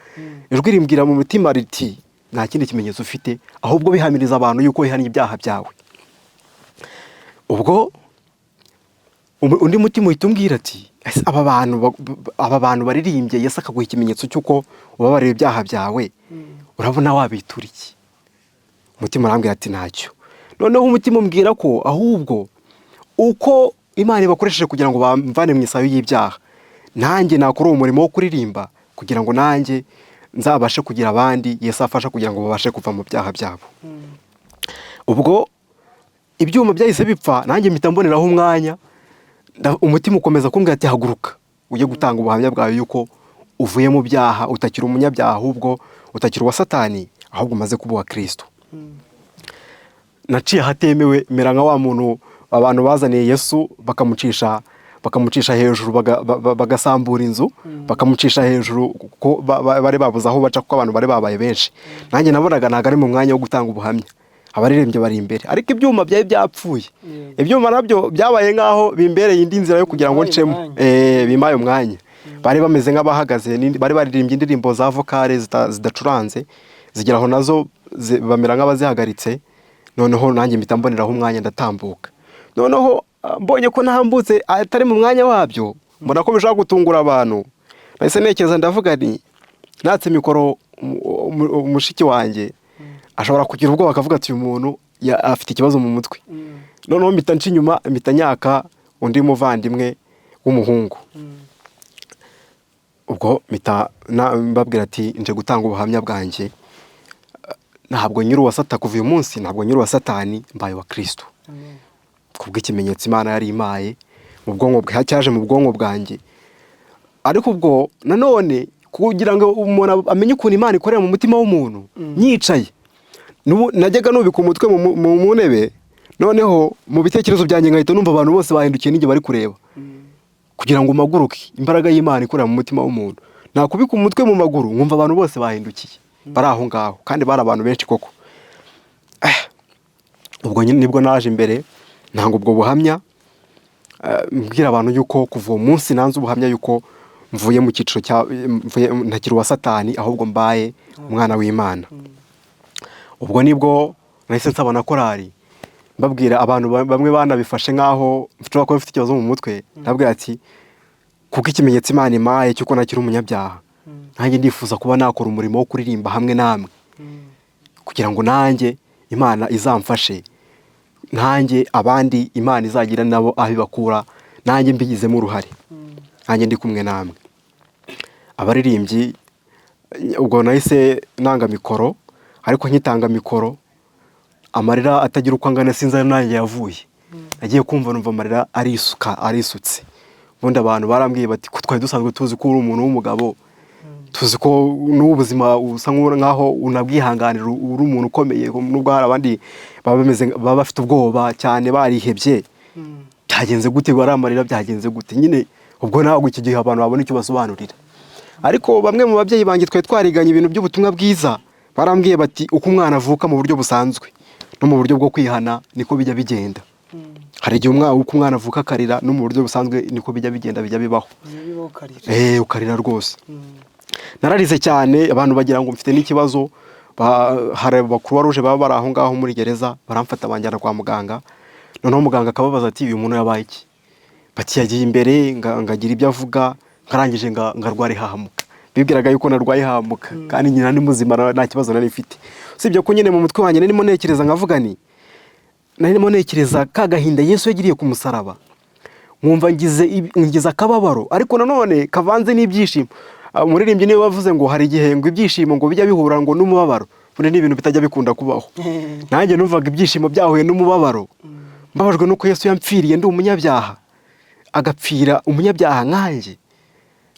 Ijwi rimbwira mu mutima riti nta kindi kimenyetso ufite ahubwo bihamiriza abantu yuko wihaniye ibyaha byawe. Ubwo undi mutima uhita umbwira ati aba bantu baririmbye Yesu akaguha ikimenyetso cy'uko ubabarira ibyaha byawe, urabona wabitura iki? Umutima arambwira ati ntacyo. Noneho umutima umbwira ko ahubwo uko Imana ibakoresheje kugira ngo bamvane mu isayo y'ibyaha, nanjye nakora umurimo wo kuririmba kugira ngo nanjye nzabashe kugira abandi Yesu afasha kugira ngo babashe kuva mu byaha byabo. Ubwo ibyuma byahise bipfa, nanjye mpita mboneraho umwanya, umutima ukomeza kumbwira ati haguruka ujye gutanga ubuhamya bwawe yuko uvuye mu byaha, utakiri umunyabyaha ahubwo utakiri uwa Satani ahubwo umaze kuba uwa Kristo. Naciye hatemewe mera nka wa muntu abantu bazaniye Yesu bakamucisha hejuru bagasambura inzu, bakamucisha hejuru ko bari babuze aho baca kuko abantu bari babaye benshi. Nanjye nabonaga ntago ari mu mwanya wo gutanga ubuhamya, abaririmbye bari imbere, ariko ibyuma byari byapfuye. Ibyuma nabyo byabaye nkaho bimbereye indi nzira yo kugira ngo ncemo, bimaye umwanya. Bari bameze nk'abahagaze, bari baririmbye indirimbo za vokale zidacuranze, zigeraho nazo bamera nk'abazihagaritse. Noneho nanjye mpita mboneraho umwanya ndatambuka. Noneho mbonye ko ntambutse atari mu mwanya wabyo, mbona ko bishaka gutungura abantu, nahise nekeza ndavuga nti natse mikoro umushiki wanjye ashobora kugira ubwoba akavuga ati uyu muntu afite ikibazo mu mutwe. Noneho mpita nca inyuma, mpita nyaka undi muvandimwe w'umuhungu. Ubwo mpita mbabwira ati nje gutanga ubuhamya bwanjye, ntabwo nyiri uwa Satani kuva uyu munsi, ntabwo nyiri uwa Satani, mbaye wa Kristo. Kubw'ikimenyetso Imana yari imaye mu bwonko bwe, cyaje mu bwonko bwanjye. Ariko ubwo nanone kugira ngo umuntu amenye ukuntu Imana ikorera mu mutima w'umuntu, nyicaye najyaga nubika umutwe mu ntebe, noneho mu bitekerezo byanjye ngahita numva abantu bose bahindukiye n'ijye bari kureba, kugira ngo maguruke imbaraga y'Imana ikorera mu mutima w'umuntu. Nakubika umutwe mu maguru nkumva abantu bose bahindukiye bari aho ngaho, kandi bari abantu benshi koko. Ubwo nibwo naje imbere ntabwo ubwo buhamya mbwira abantu yuko kuva uwo munsi nanze ubuhamya yuko mvuye mu cyiciro ntakiri uwa Satani ahubwo mbaye umwana w'Imana. Ubwo nibwo nahise nsaba na korari mbabwira abantu bamwe banabifashe nk'aho mfite kuba mfite ikibazo mu mutwe, ndabwira ati kuko ikimenyetso Imana impaye cy'uko nakiri umunyabyaha, nanjye ndifuza kuba nakora umurimo wo kuririmba hamwe namwe kugira ngo nanjye Imana izamfashe, nanjye abandi Imana izagira nabo aho ibakura, nanjye mbigizemo uruhare, nanjye ndi kumwe namwe. Abaririmbyi ubwo nahise nanga mikoro, ariko nkitanga mikoro amarira atagira uko angana sinzi nanjye yavuye. Nagiye kumva numva amarira arisutse. Ubundi abantu barambwiye bati ko twari dusanzwe tuzi ko uri umuntu w'umugabo, tuzi ko n'ubuzima usa nk'aho unabwihanganira, uri umuntu ukomeye, nubwo hari abandi baba bafite ubwoba cyane barihebye. Byagenze gute wari amarira byagenze gute? Nyine ubwo ntabwo iki gihe abantu babona icyo basobanurira. Ariko bamwe mu babyeyi banjye twari twariganye ibintu by'ubutumwa bwiza barambwiye bati uko umwana avuka mu buryo busanzwe no mu buryo bwo kwihana niko bijya bigenda. Hari igihe uko umwana avuka akarira no mu buryo busanzwe niko bijya bigenda, bijya bibaho. Ukarira rwose. Nararize cyane, abantu bagira ngo mfite n'ikibazo. Hari abakuru waruje baba bari aho ngaho muri gereza, baramfata banjyana kwa muganga. Noneho muganga akababaza ati uyu muntu yabaye iki? Bati yagiye imbere ngagira ibyo avuga, nkarangije ngarwara ihahamuka. Bibwiraga yuko narwaye ihahamuka kandi nyina ni muzima, nta kibazo nari mfite. Usibye ko nyine mu mutwe wanjye narimo nekereza nkavuga narimo nekereza ka gahinda Yesu yagiriye ku musaraba, nkumva ngize akababaro ariko nanone kavanze n'ibyishimo. Umuririmbyi niwe wavuze ngo hari igihe ngo ibyishimo ngo bijya bihura ngo n'umubabaro, bune n'ibintu bitajya bikunda kubaho. Nanjye numvaga ibyishimo byahuye n'umubabaro, mbabajwe nuko Yesu yampfiriye ndi umunyabyaha, agapfira umunyabyaha nkanjye.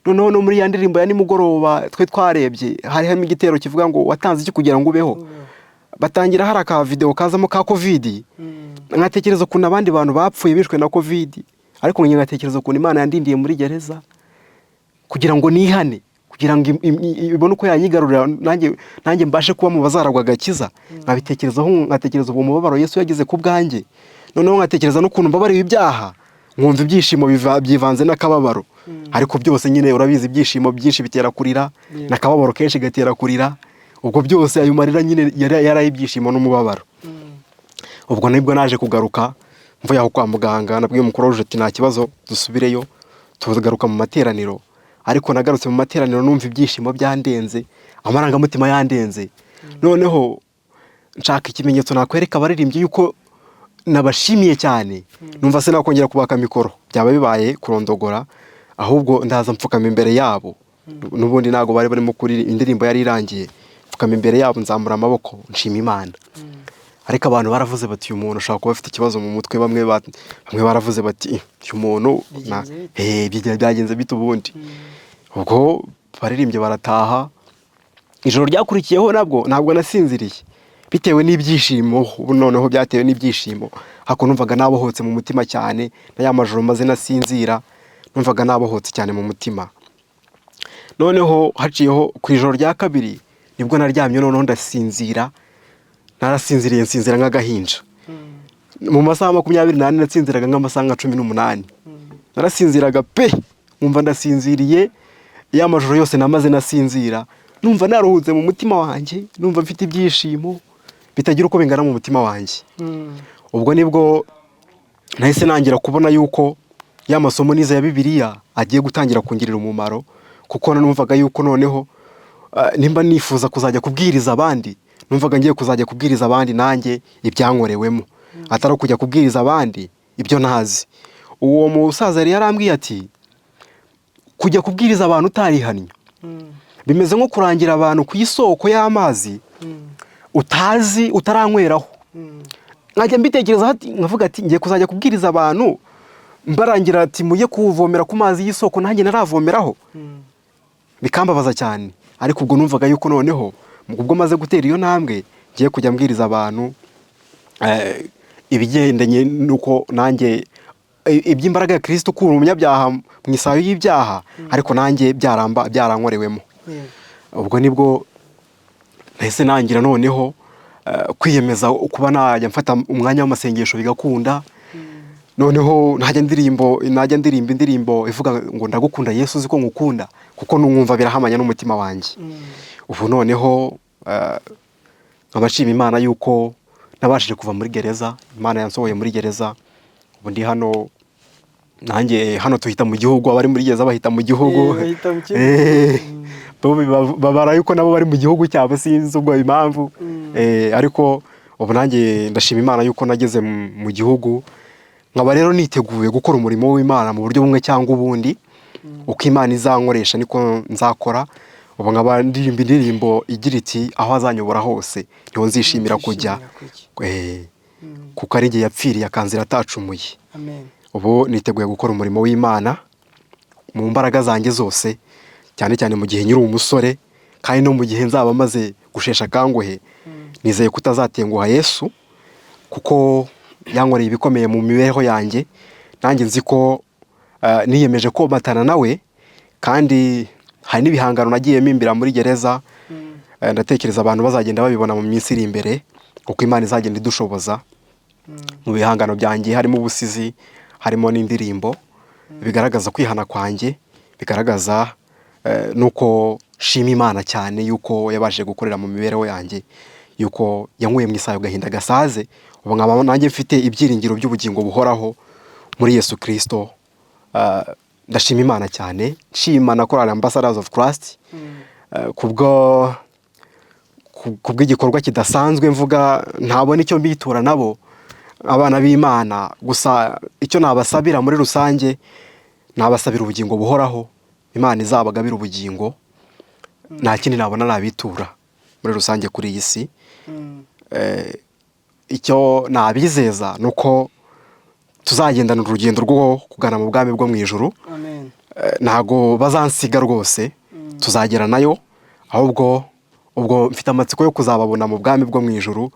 Noneho no muri ya ndirimbo ya nimugoroba twe twarebye, hari harimo igitero kivuga ngo watanze iki kugira ngo ubeho. Batangira hari aka video kazamo ka Covid, nkatekereza ukuntu abandi bantu bapfuye bishwe na Covid, ariko njye ngatekereza ukuntu Imana yandindiye muri gereza kugira ngo nihane, kugira ngo ibone uko yanyigarurira nanjye mbashe kuba mu bazaragwa agakiza. Ngatekereza uwo mubabaro Yesu yagize ku bwanjye. Noneho ngatekereza n'ukuntu mbabariye ibyaha, nkumva ibyishimo byivanze n'akababaro. Ariko byose nyine urabizi ibyishimo byinshi bitera kurira, n'akababaro kenshi gatera kurira. Ubwo byose ayo marira nyine yaraye ibyishimo n'umubabaro. Ubwo nibwo naje kugaruka mvuye aho kwa muganga, nabwiye umukuru w'uje ati nta kibazo dusubireyo tugaruka mu materaniro. Ariko nagarutse mu materaniro numva ibyishimo byandenze, amarangamutima yandenze. Noneho nshaka ikimenyetso nakwereka abaririmbyi yuko nabashimiye cyane. Numva se nakongera kubaka mikoro byaba bibaye kurondogora, ahubwo ndaza mfukama imbere yabo. Nubundi nago bari barimo kuri indirimbo yari irangiye, mfukama imbere yabo nzamura amaboko nshima Imana. Ariko abantu baravuze bati uyu muntu ashaka kuba afite ikibazo mu mutwe, bamwe baravuze bati uyu muntu byagenze bite ubundi. Ubwo baririmbye barataha. Ijoro ryakurikiyeho ntabwo nasinziriye bitewe n'ibyishimo. Noneho byatewe n'ibyishimo, hako numvaga nabohotse mu mutima cyane, na ya majoro maze nasinzira numvaga nabohotse cyane mu mutima. Noneho haciyeho ku ijoro rya kabiri nibwo naryamye, noneho ndasinzira. Narasinziriye nsinzira nk'agahinja. Mu masaha 24 natsinziraga nk'amasaha 18. Narasinziraga pe, numva ndasinziriye, ya majoro yose namaze nasinzira, numva naruhutse mu mutima wanjye, numva mfite ibyishimo bitagira uko bingana mu mutima wanjye. Ubwo nibwo nahise nangira kubona yuko ya masomo niza ya Bibiliya agiye gutangira kungirira umumaro, kuko numvaga yuko noneho nimba nifuza kuzajya kubwiriza abandi, numvaga ngiye kuzajya kubwiriza abandi nanjye ibyankorewemo, atari kujya kubwiriza abandi ibyo ntazi. Uwo musaza yari yarambwiye ati kujya kubwiriza abantu utarihannye bimeze nko kurangira abantu ku isoko y'amazi utazi utaranyweraho. Nkajya mbitekereza hati nkavuga ati ngiye kuzajya kubwiriza abantu mbarangira ati muye kuvomera ku mazi y'isoko nanjye naravomeraho. Bikambabaza cyane, ariko ubwo numvaga yuko noneho ubwo maze gutera iyo ntambwe ngiye kujya mbwiriza abantu ibigendanye nuko nanjye iby'imbaraga ya Kristo kuri umunyabyaha mu isayo y'ibyaha, ariko nanjye byarankorewemo. Ubwo nibwo nahise nangira noneho kwiyemeza kuba najya mfata umwanya w'amasengesho bigakunda, noneho najya ndirimba indirimbo ivuga ngo ndagukunda Yesu uzi ko ngukunda kuko numwumva birahamanya n'umutima wanjye. Ubu noneho nkabashima Imana yuko nabashije kuva muri gereza, Imana yansohoye muri gereza. Ubu ndi hano, nanjye hano tuhita mu gihugu, abari muri gereza bahita mu gihugu. Babara yuko nabo bari mu gihugu cyabo, sinzi ubwo impamvu. Ariko ubu nanjye ndashima Imana yuko nageze mu gihugu, nkaba rero niteguye gukora umurimo w'Imana mu buryo bumwe cyangwa ubundi. Uko Imana izankoresha niko nzakora. Ubu nkaba ndirimba indirimbo igira iti aho azanyobora hose niho nzishimira kujya, kuko ari njye yapfiriye akanzira atacumuye. Ubu niteguye gukora umurimo w'Imana mu mbaraga zanjye zose, cyane cyane mu gihe nyiri umusore, kandi no mu gihe nzaba maze gushesha kanguhe. Nizeye kutazatenguha Yesu, kuko yankoreye ibikomeye mu mibereho yanjye. Nanjye nzi ko niyemeje komatana nawe, kandi hari n'ibihangano nagiyemo imbere muri gereza. Ndatekereza abantu bazagenda babibona mu minsi iri imbere, kuko Imana izagenda idushoboza. Mu bihangano byanjye harimo ubusizi, harimo n'indirimbo bigaragaza kwihana kwanjye, bigaragaza nuko shima Imana cyane yuko yabashije gukorera mu mibereho yanjye, yuko yankuye mu isayo gahinda gasaze. Ubu nkaba nanjye mfite ibyiringiro by'ubugingo buhoraho muri Yesu Kristo. Ndashima Imana cyane, nshima na Chorale Ambassadors of Christ kubw'igikorwa kidasanzwe. Mvuga ntabona icyo mbitura nabo, abana b'Imana, gusa icyo nabasabira muri rusange, nabasabira ubugingo buhoraho. Imana izabagabira ubugingo, nta kindi nabona nabitura muri rusange kuri iyi si. Icyo nabizeza nuko tuzagendana urugendo rwo kugana mu bwami bwo mu ijuru. Ntago bazansiga rwose, tuzagera nayo. Ahubwo ubwo mfite amatsiko yo kuzababona mu bwami bwo mu ijuru,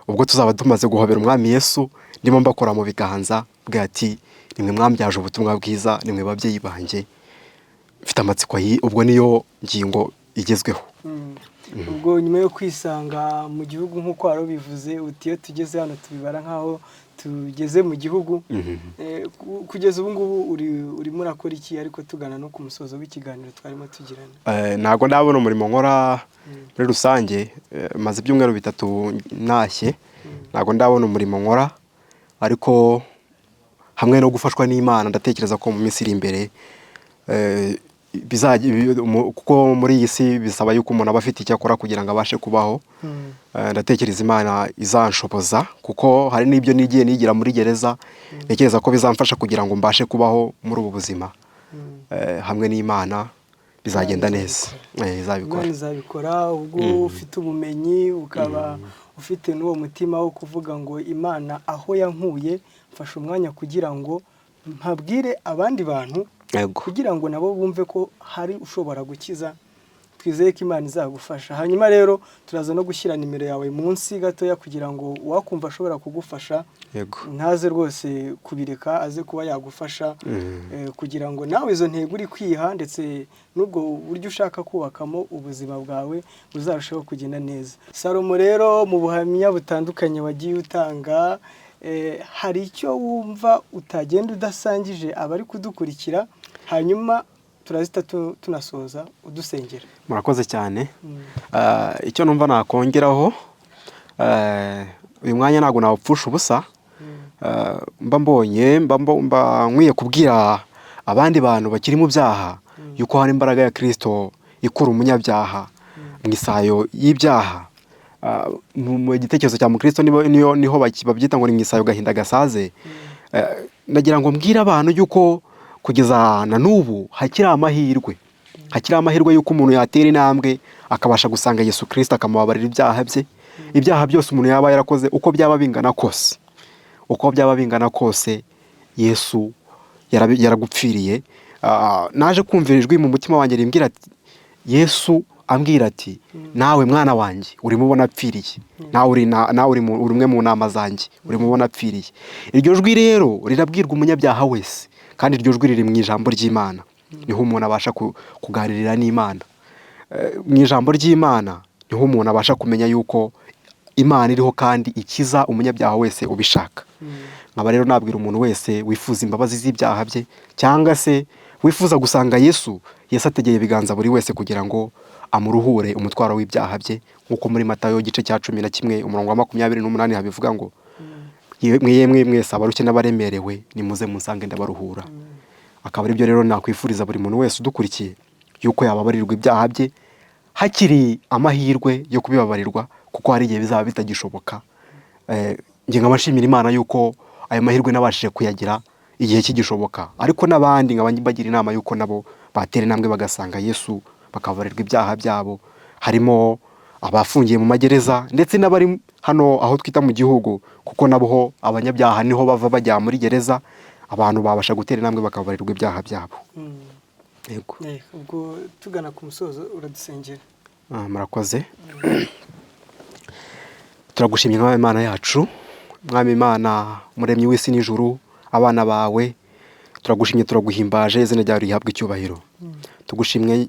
ubwo tuzaba tumaze guhobera umwami Yesu, ndimo mbakora mu biganza bwa ati nimwe mwambyaje ubutumwa bwiza, nimwe babyeyi banjye. Mfite amatsiko ubwo niyo ngingo igezweho. Ubwo nyuma yo kwisanga mu gihugu nk'uko wari ubivuze, utiyo tugeze hano tubibara nk'aho tugeze mu gihugu. Kugeza ubu ngubu urimo urakora iki, ariko tugana no ku musozo w'ikiganiro twarimo tugirana? Ntago ndabona umurimo nkora muri rusange, maze ibyumweru 3 ntashye. Ntago ndabona umurimo nkora, ariko hamwe no gufashwa n'Imana ndatekereza ko mu minsi iri imbere kuko muri iyi si bisaba yuko umuntu aba afite icyo akora kugira ngo abashe kubaho. Ndatekereza Imana izanshoboza, kuko hari n'ibyo nigiye nigira muri gereza, ntekereza ko bizamfasha kugira ngo mbashe kubaho muri ubu buzima. Hamwe n'Imana bizagenda neza. Izabikora ubwo ufite ubumenyi, ukaba ufite n'uwo mutima wo kuvuga ngo Imana aho yankuye mfashe umwanya kugira ngo mpabwire abandi bantu, kugira ngo nabo bumve ko hari ushobora gukiza. Twizeye ko Imana izagufasha. Hanyuma rero turaza no gushyira nimero yawe munsi gatoya, kugira ngo uwakumva ashobora kugufasha ntaze rwose kubireka, aze kuba yagufasha, kugira ngo nawe izo ntego uri kwiha ndetse n'ubwo buryo ushaka kubakamo ubuzima bwawe buzarushaho kugenda neza. Salomo rero mu buhamya butandukanye wagiye utanga, hari icyo wumva utagenda udasangije abari kudukurikira, hanyuma turazita tunasoza udusengera? Murakoze cyane. Icyo numva nakongeraho, uyu mwanya ntago nawupfusha ubusa. Mba nkwiye kubwira abandi bantu bakiri mu byaha yuko hari imbaraga ya Kristo ikura umunyabyaha mu isayo y'ibyaha. Mu gitekerezo cya Mukristo niho babyita ngo ni mu isayo gahinda gasaze. Ndagira ngo mbwire abantu yuko kugeza na n'ubu hakiri amahirwe yuko umuntu yatera intambwe akabasha gusanga Yesu Kristo, akamubabarira ibyaha bye. Ibyaha byose umuntu yaba yarakoze, uko byaba bingana kose, Yesu yaragupfiriye. Naje kumvira ijwi mu mutima wanjye rimbwira ati, Yesu ambwira ati, nawe mwana wanjye urimo ubona apfiriye, nawe uri umwe mu nama zanjye, urimo ubona apfiriye. Iryo jwi rero rirabwirwa umunyabyaha wese, kandi iryo jwi riri mu ijambo ry'Imana. Niho umuntu abasha kuganirira n'Imana. Mu ijambo ry'Imana niho umuntu abasha kumenya yuko Imana iriho kandi ikiza umunyabyaha wese ubishaka. Nkaba rero nabwira umuntu wese wifuza imbabazi z'ibyaha bye cyangwa se wifuza gusanga Yesu ategeye ibiganza buri wese kugira ngo amuruhure umutwaro w'ibyaha bye, nk'uko muri Matayo igice cya 11 umurongo wa 28 habivuga ngo mwemwe mwese abarushye n'abaremerewe nimuze munsange ndabaruhura. Akaba ari byo rero nakwifuriza buri muntu wese udukurikiye yuko yababarirwa ibyaha bye hakiri amahirwe yo kubibabarirwa, kuko hari igihe bizaba bitagishoboka. Nge nkabashimira Imana yuko ayo mahirwe nabashije kuyagira igihe kigishoboka, ariko n'abandi bagira inama yuko nabo batera intambwe bagasanga Yesu bakababarirwa ibyaha byabo. Harimo abafungiye mu magereza ndetse n'abari hano aho twita mu gihugu, kuko nabo abanyabyaha niho bava bajya muri gereza. Abantu babasha gutera intambwe bakababarirwa ibyaha byabo. Yego. Ubwo tugana ku musozo uradusengera. Murakoze. Turagushimye Mwami Imana yacu, Mwami Imana muremyi w'isi n'ijuru, abana bawe turagushimye, turaguhimbaje, izina ryawe rihabwe icyubahiro.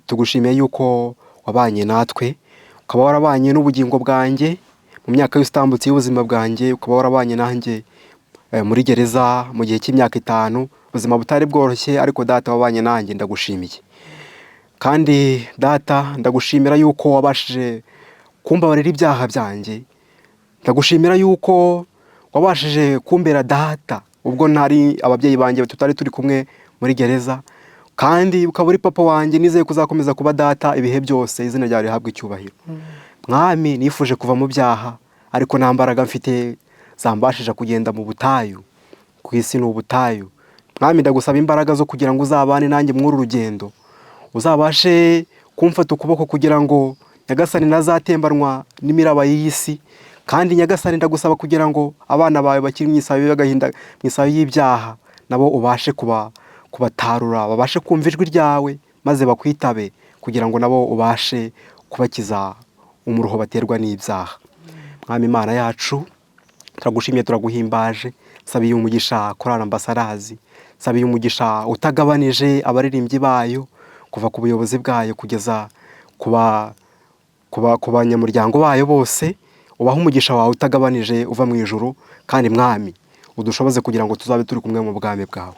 Tugushimiye yuko wabanye natwe, ukaba warabanye n'ubugingo bwanjye mu myaka yose itambutse y'ubuzima bwanjye, ukaba warabanye nanjye muri gereza mu gihe cy'imyaka 5, ubuzima butari bworoshye, ariko Data wabanye nanjye, ndagushimiye. Kandi Data ndagushimira yuko wabashije kumbabarira ibyaha byanjye, ndagushimira yuko wabashije kumbera Data ubwo ntari ababyeyi banjye tutari turi kumwe muri gereza, kandi ukaba uri papa wanjye, nizeye kuzakomeza kuba Data ibihe byose, izina ryawe rihabwe icyubahiro. Mwami, nifuje kuva mu byaha ariko nta mbaraga mfite zambashije kugenda mu butayu, ku isi ni ubutayu. Mwami, ndagusaba imbaraga zo kugira ngo uzabane nanjye muri uru rugendo, uzabashe kumfata ukuboko kugira ngo Nyagasani nazatembanwa n'imiraba y'isi. Kandi Nyagasani ndagusaba kugira ngo abana bawe bakiri mu isayo y'agahinda, mu isayo y'ibyaha, nabo ubashe kubatarura, babashe kumva ijwi ryawe maze bakwitabe, kugira ngo nabo ubashe kubakiza umuruho baterwa n'ibyaha. Mwami Imana yacu, turagushimye, turaguhimbaje, sabiye umugisha Korali Ambasadazi, sabiye umugisha utagabanije abaririmbyi bayo kuva ku buyobozi bwayo kugeza ku banyamuryango bayo bose. Ubaha umugisha wawe utagabanije uva mu ijuru, kandi Mwami udushoboze kugira ngo tuzabe turi kumwe mu bwami bwawe.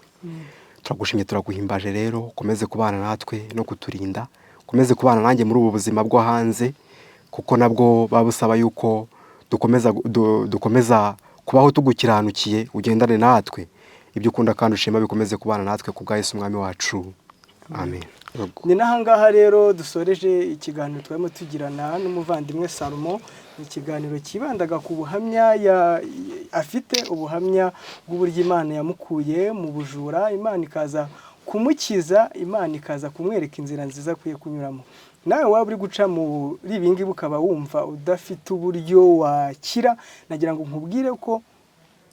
Turagushimye, turaguhimbaje rero, ukomeze kubana natwe no kuturinda, ukomeze kubana nanjye muri ubu buzima bwo hanze, kuko nabwo babusaba yuko dukomeza kubaho tugukiranukiye, ugendane natwe, ibyo ukunda kandi ushima bikomeze kubana natwe ku bwa Yesu Umwami wacu. Amen. Ni nahangaha rero dusoreje ikiganiro twarimo tugirana n'umuvandimwe Salomo. Ikiganiro kibandaga ku buhamya afite, ubuhamya bw'uburyo Imana yamukuye mu bujura, Imana ikaza kumukiza, Imana ikaza kumwereka inzira nziza akwiye kunyuramo. Nawe waba uri guca muri ibi ngibi ukaba wumva udafite uburyo wakira, nagira ngo nkubwire ko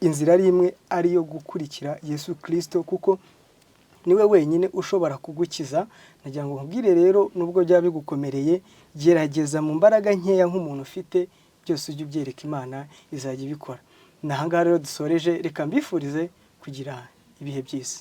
inzira ari imwe, ariyo gukurikira Yesu Kristo, kuko niwe wenyine ushobora kugukiza. Nagira ngo nkubwire rero, nubwo byaba bigukomereye, gerageza mu mbaraga nkeya nk'umuntu ufite, byose ujye ubyereka Imana, izajya ibikora. Nahangaha rero dusoreje, reka mbifurize kugira ibihe byiza.